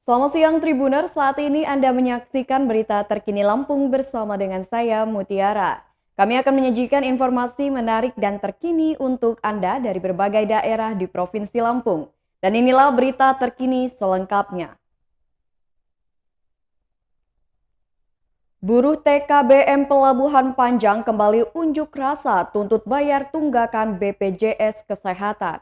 Selamat siang Tribuner, saat ini Anda menyaksikan berita terkini Lampung bersama dengan saya Mutiara. Kami akan menyajikan informasi menarik dan terkini untuk Anda dari berbagai daerah di Provinsi Lampung. Dan inilah berita terkini selengkapnya. Buruh TKBM Pelabuhan Panjang kembali unjuk rasa tuntut bayar tunggakan BPJS Kesehatan.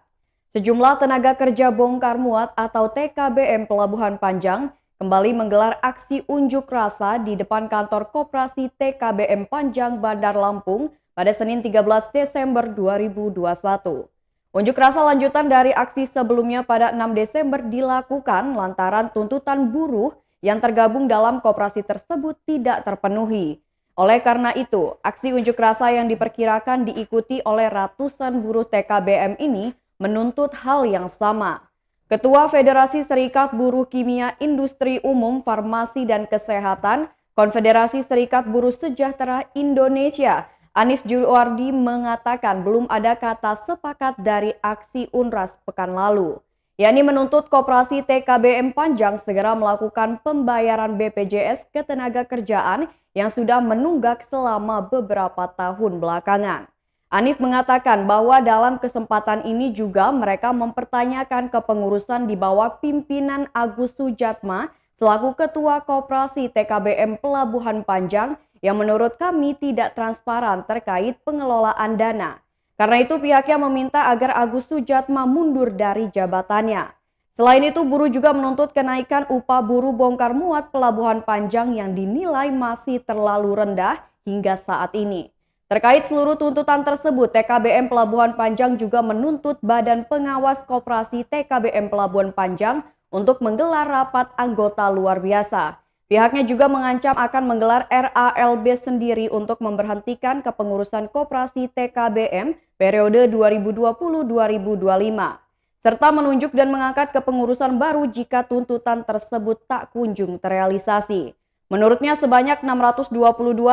Sejumlah tenaga kerja bongkar muat atau TKBM Pelabuhan Panjang kembali menggelar aksi unjuk rasa di depan kantor Koperasi TKBM Panjang Bandar Lampung pada Senin 13 Desember 2021. Unjuk rasa lanjutan dari aksi sebelumnya pada 6 Desember dilakukan lantaran tuntutan buruh yang tergabung dalam koperasi tersebut tidak terpenuhi. Oleh karena itu, aksi unjuk rasa yang diperkirakan diikuti oleh ratusan buruh TKBM ini menuntut hal yang sama. Ketua Federasi Serikat Buruh Kimia Industri Umum Farmasi dan Kesehatan, Konfederasi Serikat Buruh Sejahtera Indonesia, Anif Juwardi mengatakan belum ada kata sepakat dari aksi Unras pekan lalu, yakni menuntut Koperasi TKBM Panjang segera melakukan pembayaran BPJS Ketenagakerjaan yang sudah menunggak selama beberapa tahun belakangan. Anif mengatakan bahwa dalam kesempatan ini juga mereka mempertanyakan kepengurusan di bawah pimpinan Agus Sujatma selaku Ketua Koperasi TKBM Pelabuhan Panjang yang menurut kami tidak transparan terkait pengelolaan dana. Karena itu pihaknya meminta agar Agus Sujatma mundur dari jabatannya. Selain itu buruh juga menuntut kenaikan upah buruh bongkar muat Pelabuhan Panjang yang dinilai masih terlalu rendah hingga saat ini. Terkait seluruh tuntutan tersebut, TKBM Pelabuhan Panjang juga menuntut Badan Pengawas Koperasi TKBM Pelabuhan Panjang untuk menggelar rapat anggota luar biasa. Pihaknya juga mengancam akan menggelar RALB sendiri untuk memberhentikan kepengurusan Koperasi TKBM periode 2020-2025, serta menunjuk dan mengangkat kepengurusan baru jika tuntutan tersebut tak kunjung terrealisasi. Menurutnya sebanyak 622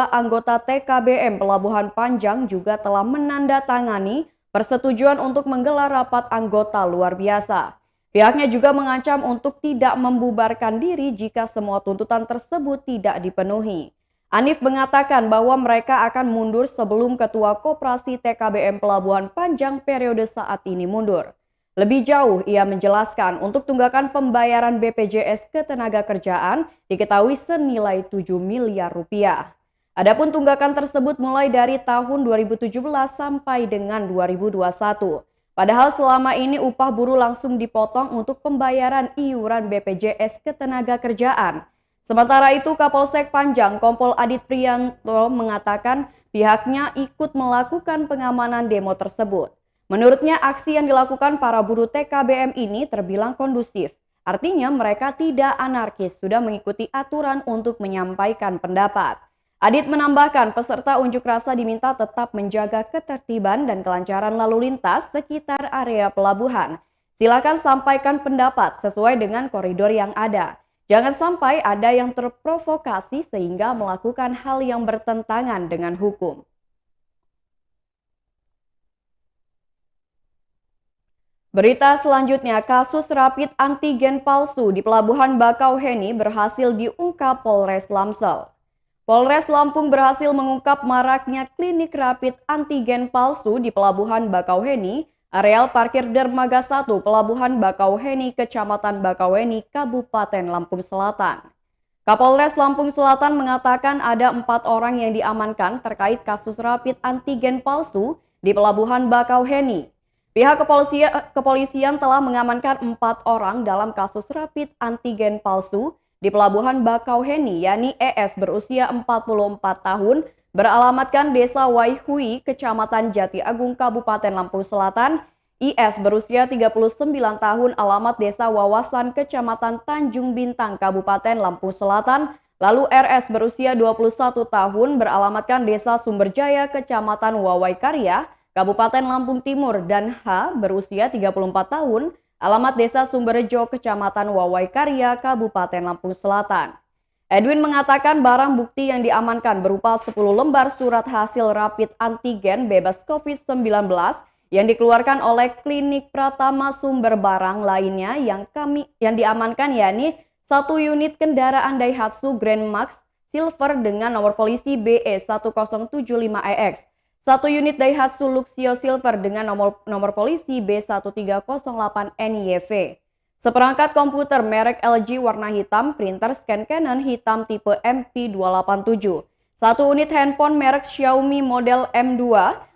anggota TKBM Pelabuhan Panjang juga telah menandatangani persetujuan untuk menggelar rapat anggota luar biasa. Pihaknya juga mengancam untuk tidak membubarkan diri jika semua tuntutan tersebut tidak dipenuhi. Anif mengatakan bahwa mereka akan mundur sebelum Ketua Koperasi TKBM Pelabuhan Panjang periode saat ini mundur. Lebih jauh, ia menjelaskan untuk tunggakan pembayaran BPJS Ketenagakerjaan diketahui senilai 7 miliar rupiah. Adapun tunggakan tersebut mulai dari tahun 2017 sampai dengan 2021. Padahal selama ini upah buruh langsung dipotong untuk pembayaran iuran BPJS Ketenagakerjaan. Sementara itu Kapolsek Panjang Kompol Adit Priyanto mengatakan pihaknya ikut melakukan pengamanan demo tersebut. Menurutnya aksi yang dilakukan para buruh TKBM ini terbilang kondusif. Artinya mereka tidak anarkis, sudah mengikuti aturan untuk menyampaikan pendapat. Adit menambahkan peserta unjuk rasa diminta tetap menjaga ketertiban dan kelancaran lalu lintas sekitar area pelabuhan. Silakan sampaikan pendapat sesuai dengan koridor yang ada. Jangan sampai ada yang terprovokasi sehingga melakukan hal yang bertentangan dengan hukum. Berita selanjutnya, kasus rapid antigen palsu di Pelabuhan Bakauheni berhasil diungkap Polres Lamsel. Polres Lampung berhasil mengungkap maraknya klinik rapid antigen palsu di Pelabuhan Bakauheni, areal parkir Dermaga 1, Pelabuhan Bakauheni, Kecamatan Bakauheni, Kabupaten Lampung Selatan. Kapolres Lampung Selatan mengatakan ada 4 orang yang diamankan terkait kasus rapid antigen palsu di Pelabuhan Bakauheni. Pihak kepolisian telah mengamankan 4 orang dalam kasus rapid antigen palsu di Pelabuhan Bakauheni, yakni ES berusia 44 tahun, beralamatkan Desa Waihui, Kecamatan Jati Agung, Kabupaten Lampung Selatan, IS berusia 39 tahun, alamat Desa Wawasan, Kecamatan Tanjung Bintang, Kabupaten Lampung Selatan, lalu RS berusia 21 tahun, beralamatkan Desa Sumberjaya, Kecamatan Wawai Karya, Kabupaten Lampung Timur, dan H berusia 34 tahun, alamat Desa Sumberjo, Kecamatan Wawai Karya, Kabupaten Lampung Selatan. Edwin mengatakan barang bukti yang diamankan berupa 10 lembar surat hasil rapid antigen bebas COVID-19 yang dikeluarkan oleh Klinik Pratama. Sumber barang lainnya yang diamankan yakni 1 unit kendaraan Daihatsu Grand Max Silver dengan nomor polisi BE1075EX, 1 unit Daihatsu Luxio Silver dengan nomor polisi B1308NYV, seperangkat komputer merek LG warna hitam, printer scan Canon hitam tipe MP287, 1 unit handphone merek Xiaomi model M2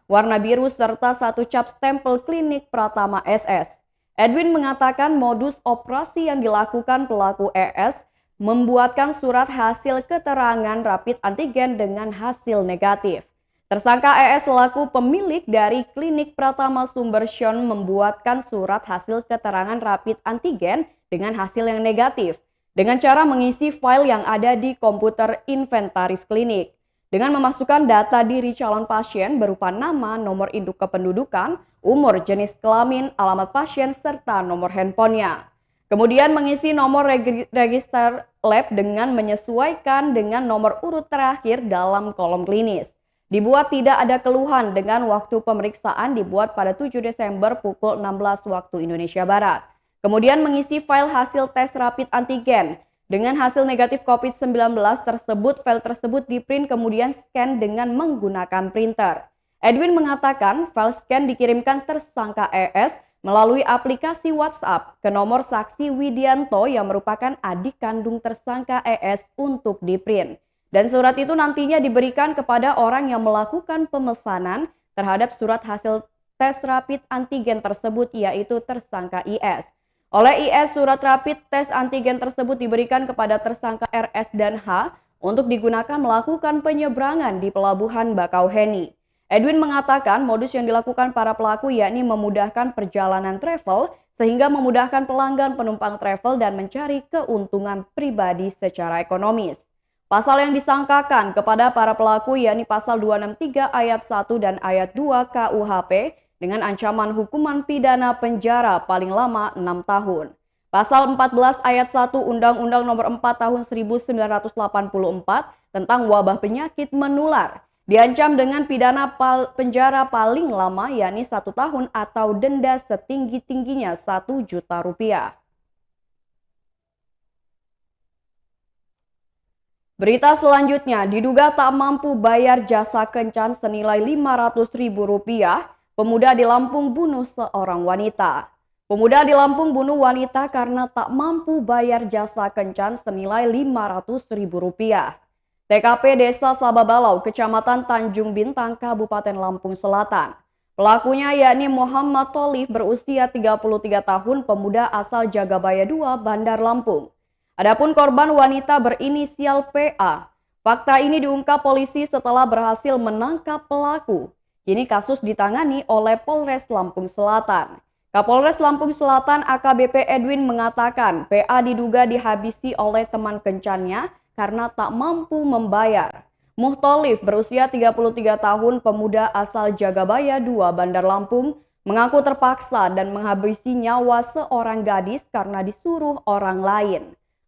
warna biru serta 1 cap stempel klinik Pratama SS. Edwin mengatakan modus operasi yang dilakukan pelaku ES membuatkan surat hasil keterangan rapid antigen dengan hasil negatif. Tersangka ES selaku pemilik dari klinik Pratama Sumbersion membuatkan surat hasil keterangan rapid antigen dengan hasil yang negatif dengan cara mengisi file yang ada di komputer inventaris klinik. Dengan memasukkan data diri calon pasien berupa nama, nomor induk kependudukan, umur, jenis kelamin, alamat pasien, serta nomor handphonenya. Kemudian mengisi nomor register lab dengan menyesuaikan dengan nomor urut terakhir dalam kolom klinis. Dibuat tidak ada keluhan dengan waktu pemeriksaan dibuat pada 7 Desember pukul 16 waktu Indonesia Barat. Kemudian mengisi file hasil tes rapid antigen. Dengan hasil negatif COVID-19 tersebut, file tersebut di-print kemudian scan dengan menggunakan printer. Edwin mengatakan file scan dikirimkan tersangka ES melalui aplikasi WhatsApp ke nomor saksi Widianto yang merupakan adik kandung tersangka ES untuk di-print. Dan surat itu nantinya diberikan kepada orang yang melakukan pemesanan terhadap surat hasil tes rapid antigen tersebut yaitu tersangka IS. Oleh IS, surat rapid tes antigen tersebut diberikan kepada tersangka RS dan H untuk digunakan melakukan penyeberangan di Pelabuhan Bakauheni. Edwin mengatakan modus yang dilakukan para pelaku yakni memudahkan perjalanan travel sehingga memudahkan pelanggan penumpang travel dan mencari keuntungan pribadi secara ekonomis. Pasal yang disangkakan kepada para pelaku yakni pasal 263 ayat 1 dan ayat 2 KUHP dengan ancaman hukuman pidana penjara paling lama 6 tahun. Pasal 14 ayat 1 Undang-Undang Nomor 4 Tahun 1984 tentang wabah penyakit menular diancam dengan pidana penjara paling lama yakni 1 tahun atau denda setinggi-tingginya 1 juta rupiah. Berita selanjutnya, diduga tak mampu bayar jasa kencan senilai Rp500.000, pemuda di Lampung bunuh seorang wanita. Pemuda di Lampung bunuh wanita karena tak mampu bayar jasa kencan senilai Rp500.000. TKP Desa Sababalau, Kecamatan Tanjung Bintang, Kabupaten Lampung Selatan. Pelakunya yakni Muhammad Tholif berusia 33 tahun, pemuda asal Jagabaya 2, Bandar Lampung. Adapun korban wanita berinisial PA. Fakta ini diungkap polisi setelah berhasil menangkap pelaku. Kini kasus ditangani oleh Polres Lampung Selatan. Kapolres Lampung Selatan AKBP Edwin mengatakan PA diduga dihabisi oleh teman kencannya karena tak mampu membayar. Muhtolif berusia 33 tahun, pemuda asal Jagabaya 2, Bandar Lampung, mengaku terpaksa dan menghabisi nyawa seorang gadis karena disuruh orang lain.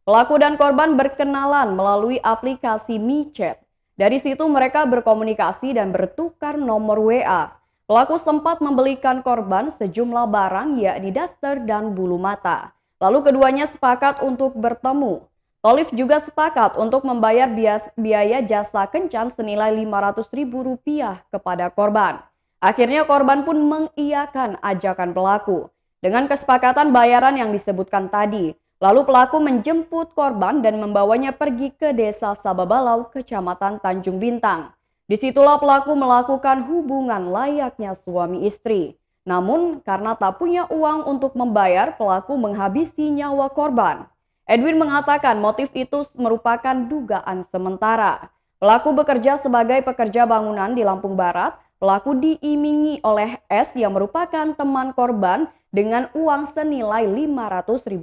Pelaku dan korban berkenalan melalui aplikasi micet. Dari situ mereka berkomunikasi dan bertukar nomor WA. Pelaku sempat membelikan korban sejumlah barang yakni daster dan bulu mata. Lalu keduanya sepakat untuk bertemu. Tholif juga sepakat untuk membayar biaya jasa kencan senilai Rp500.000 kepada korban. Akhirnya korban pun mengiyakan ajakan pelaku. Dengan kesepakatan bayaran yang disebutkan tadi, lalu pelaku menjemput korban dan membawanya pergi ke Desa Sababalau, Kecamatan Tanjung Bintang. Disitulah pelaku melakukan hubungan layaknya suami istri. Namun karena tak punya uang untuk membayar, pelaku menghabisi nyawa korban. Edwin mengatakan motif itu merupakan dugaan sementara. Pelaku bekerja sebagai pekerja bangunan di Lampung Barat. Pelaku diimingi oleh S yang merupakan teman korban dengan uang senilai Rp500.000,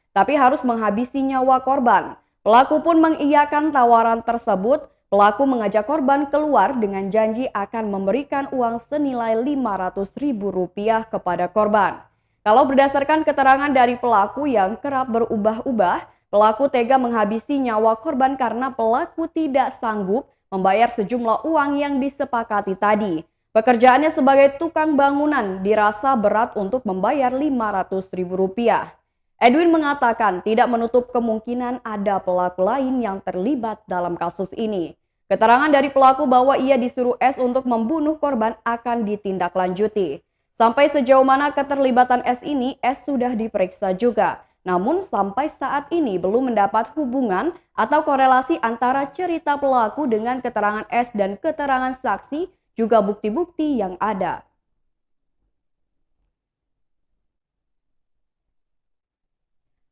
tapi harus menghabisi nyawa korban. Pelaku pun mengiyakan tawaran tersebut. Pelaku mengajak korban keluar dengan janji akan memberikan uang senilai Rp500.000 kepada korban. Kalau berdasarkan keterangan dari pelaku yang kerap berubah-ubah, pelaku tega menghabisi nyawa korban karena pelaku tidak sanggup membayar sejumlah uang yang disepakati tadi. Pekerjaannya sebagai tukang bangunan dirasa berat untuk membayar Rp500.000. Edwin mengatakan tidak menutup kemungkinan ada pelaku lain yang terlibat dalam kasus ini. Keterangan dari pelaku bahwa ia disuruh S untuk membunuh korban akan ditindaklanjuti. Sampai sejauh mana keterlibatan S ini, S sudah diperiksa juga. Namun sampai saat ini belum mendapat hubungan atau korelasi antara cerita pelaku dengan keterangan S dan keterangan saksi juga bukti-bukti yang ada.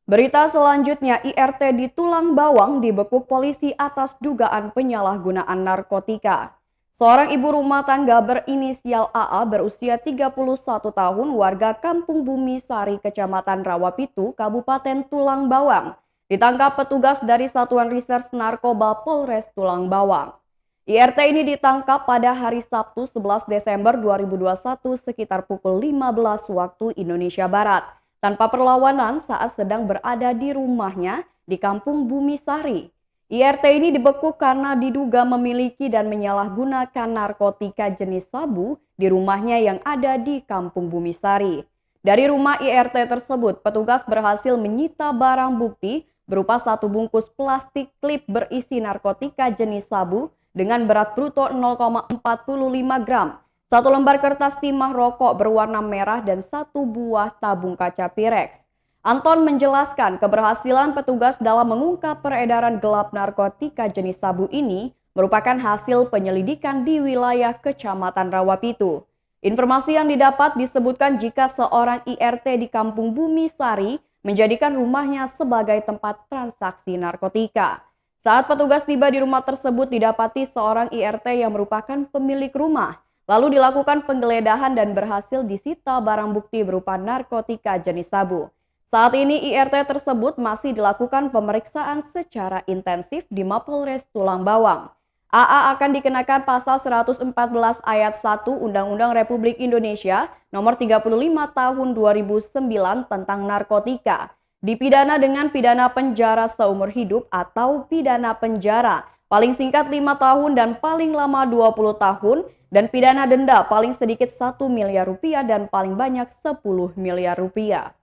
Berita selanjutnya, IRT di Tulang Bawang dibekuk polisi atas dugaan penyalahgunaan narkotika. Seorang ibu rumah tangga berinisial AA berusia 31 tahun warga Kampung Bumi Sari, Kecamatan Rawapitu, Kabupaten Tulang Bawang, ditangkap petugas dari Satuan Reserse Narkoba Polres Tulang Bawang. IRT ini ditangkap pada hari Sabtu 11 Desember 2021 sekitar pukul 15 waktu Indonesia Barat, tanpa perlawanan saat sedang berada di rumahnya di Kampung Bumi Sari. IRT ini dibekuk karena diduga memiliki dan menyalahgunakan narkotika jenis sabu di rumahnya yang ada di Kampung Bumi Sari. Dari rumah IRT tersebut, petugas berhasil menyita barang bukti berupa satu bungkus plastik klip berisi narkotika jenis sabu dengan berat bruto 0,45 gram, satu lembar kertas timah rokok berwarna merah, dan satu buah tabung kaca Pirex. Anton menjelaskan keberhasilan petugas dalam mengungkap peredaran gelap narkotika jenis sabu ini merupakan hasil penyelidikan di wilayah Kecamatan Rawapitu. Informasi yang didapat disebutkan jika seorang IRT di Kampung Bumi Sari menjadikan rumahnya sebagai tempat transaksi narkotika. Saat petugas tiba di rumah tersebut didapati seorang IRT yang merupakan pemilik rumah. Lalu dilakukan penggeledahan dan berhasil disita barang bukti berupa narkotika jenis sabu. Saat ini IRT tersebut masih dilakukan pemeriksaan secara intensif di Mapolres Tulang Bawang. AA akan dikenakan pasal 114 ayat 1 Undang-Undang Republik Indonesia nomor 35 tahun 2009 tentang narkotika. Dipidana dengan pidana penjara seumur hidup atau pidana penjara paling singkat 5 tahun dan paling lama 20 tahun dan pidana denda paling sedikit 1 miliar rupiah dan paling banyak 10 miliar rupiah.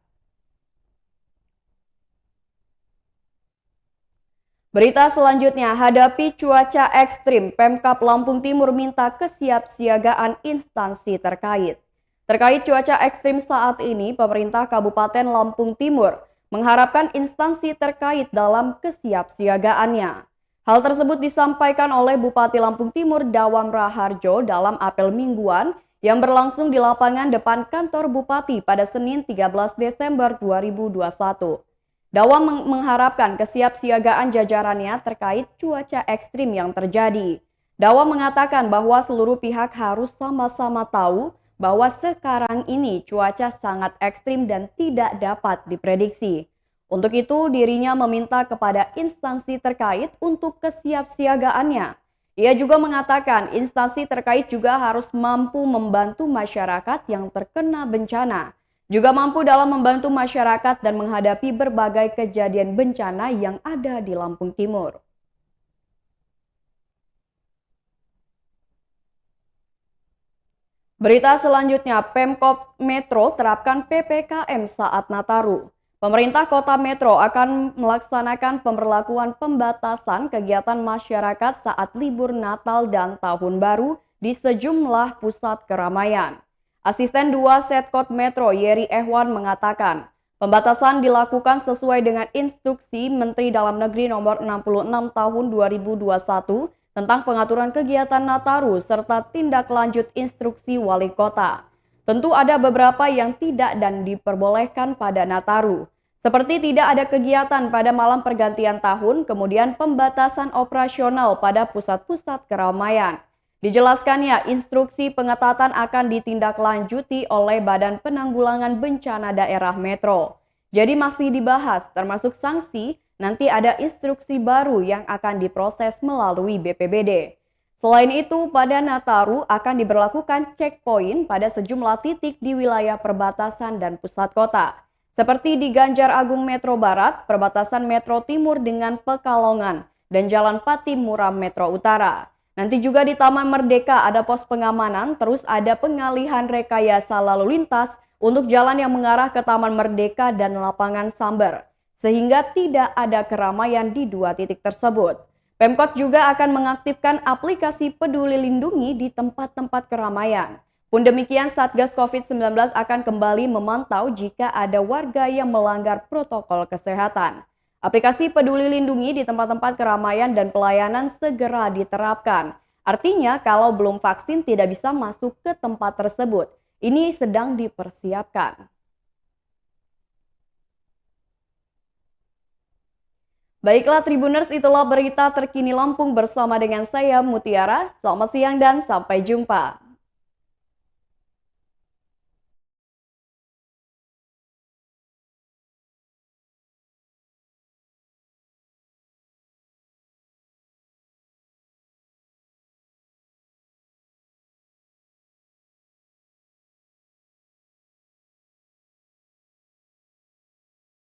Berita selanjutnya, hadapi cuaca ekstrim, Pemkab Lampung Timur minta kesiapsiagaan instansi terkait. Terkait cuaca ekstrim saat ini, pemerintah Kabupaten Lampung Timur mengharapkan instansi terkait dalam kesiapsiagaannya. Hal tersebut disampaikan oleh Bupati Lampung Timur Dawam Raharjo dalam apel mingguan yang berlangsung di lapangan depan kantor Bupati pada Senin 13 Desember 2021. Dawam mengharapkan kesiapsiagaan jajarannya terkait cuaca ekstrim yang terjadi. Dawam mengatakan bahwa seluruh pihak harus sama-sama tahu bahwa sekarang ini cuaca sangat ekstrim dan tidak dapat diprediksi. Untuk itu, dirinya meminta kepada instansi terkait untuk kesiapsiagaannya. Ia juga mengatakan instansi terkait juga harus mampu membantu masyarakat yang terkena bencana. Juga mampu dalam membantu masyarakat dan menghadapi berbagai kejadian bencana yang ada di Lampung Timur. Berita selanjutnya, Pemkot Metro terapkan PPKM saat Nataru. Pemerintah Kota Metro akan melaksanakan pemberlakuan pembatasan kegiatan masyarakat saat libur Natal dan Tahun Baru di sejumlah pusat keramaian. Asisten 2 Setkot Metro Yeri Ehwan mengatakan, pembatasan dilakukan sesuai dengan instruksi Menteri Dalam Negeri nomor 66 tahun 2021 tentang pengaturan kegiatan Nataru serta tindak lanjut instruksi Wali Kota. Tentu ada beberapa yang tidak dan diperbolehkan pada Nataru, seperti tidak ada kegiatan pada malam pergantian tahun, kemudian pembatasan operasional pada pusat-pusat keramaian. Dijelaskannya, instruksi pengetatan akan ditindaklanjuti oleh Badan Penanggulangan Bencana Daerah Metro. Jadi masih dibahas, termasuk sanksi, nanti ada instruksi baru yang akan diproses melalui BPBD. Selain itu, pada Nataru akan diberlakukan checkpoint pada sejumlah titik di wilayah perbatasan dan pusat kota. Seperti di Ganjar Agung Metro Barat, perbatasan Metro Timur dengan Pekalongan, dan Jalan Patimura Metro Utara. Nanti juga di Taman Merdeka ada pos pengamanan, terus ada pengalihan rekayasa lalu lintas untuk jalan yang mengarah ke Taman Merdeka dan lapangan Samber, sehingga tidak ada keramaian di dua titik tersebut. Pemkot juga akan mengaktifkan aplikasi Peduli Lindungi di tempat-tempat keramaian. Pun demikian, Satgas COVID-19 akan kembali memantau jika ada warga yang melanggar protokol kesehatan. Aplikasi Peduli Lindungi di tempat-tempat keramaian dan pelayanan segera diterapkan. Artinya, kalau belum vaksin tidak bisa masuk ke tempat tersebut. Ini sedang dipersiapkan. Baiklah Tribuners, itulah berita terkini Lampung bersama dengan saya Mutiara. Selamat siang dan sampai jumpa.